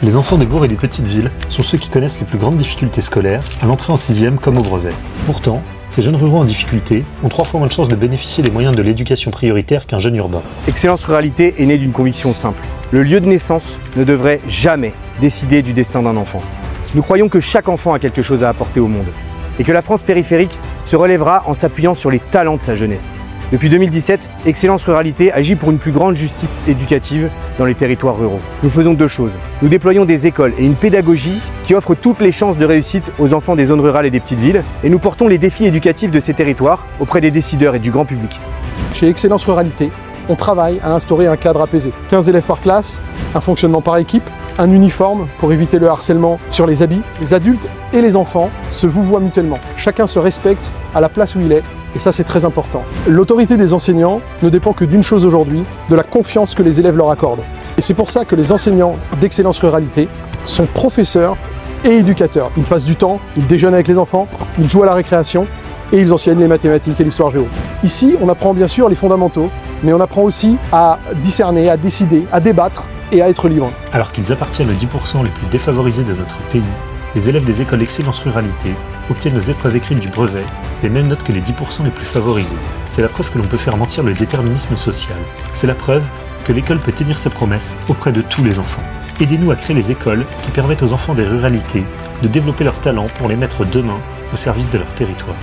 Les enfants des bourgs et des petites villes sont ceux qui connaissent les plus grandes difficultés scolaires, à l'entrée en 6e comme au brevet. Pourtant, ces jeunes ruraux en difficulté ont 3 fois moins de chances de bénéficier des moyens de l'éducation prioritaire qu'un jeune urbain. Excellence Ruralité est né d'une conviction simple. Le lieu de naissance ne devrait jamais décider du destin d'un enfant. Nous croyons que chaque enfant a quelque chose à apporter au monde et que la France périphérique se relèvera en s'appuyant sur les talents de sa jeunesse. Depuis 2017, Excellence Ruralité agit pour une plus grande justice éducative dans les territoires ruraux. Nous faisons 2 choses. Nous déployons des écoles et une pédagogie qui offre toutes les chances de réussite aux enfants des zones rurales et des petites villes, et nous portons les défis éducatifs de ces territoires auprès des décideurs et du grand public. Chez Excellence Ruralité, on travaille à instaurer un cadre apaisé. 15 élèves par classe, un fonctionnement par équipe, un uniforme pour éviter le harcèlement sur les habits. Les adultes et les enfants se vouvoient mutuellement. Chacun se respecte à la place où il est. Et ça, c'est très important. L'autorité des enseignants ne dépend que d'une chose aujourd'hui, de la confiance que les élèves leur accordent. Et c'est pour ça que les enseignants d'Excellence Ruralité sont professeurs et éducateurs. Ils passent du temps, ils déjeunent avec les enfants, ils jouent à la récréation et ils enseignent les mathématiques et l'histoire géo. Ici, on apprend bien sûr les fondamentaux, mais on apprend aussi à discerner, à décider, à débattre et à être libre. Alors qu'ils appartiennent aux 10% les plus défavorisés de notre pays, les élèves des écoles Excellence Ruralité obtiennent aux épreuves écrites du brevet les mêmes notes que les 10% les plus favorisés. C'est la preuve que l'on peut faire mentir le déterminisme social. C'est la preuve que l'école peut tenir ses promesses auprès de tous les enfants. Aidez-nous à créer les écoles qui permettent aux enfants des ruralités de développer leurs talents pour les mettre demain au service de leur territoire.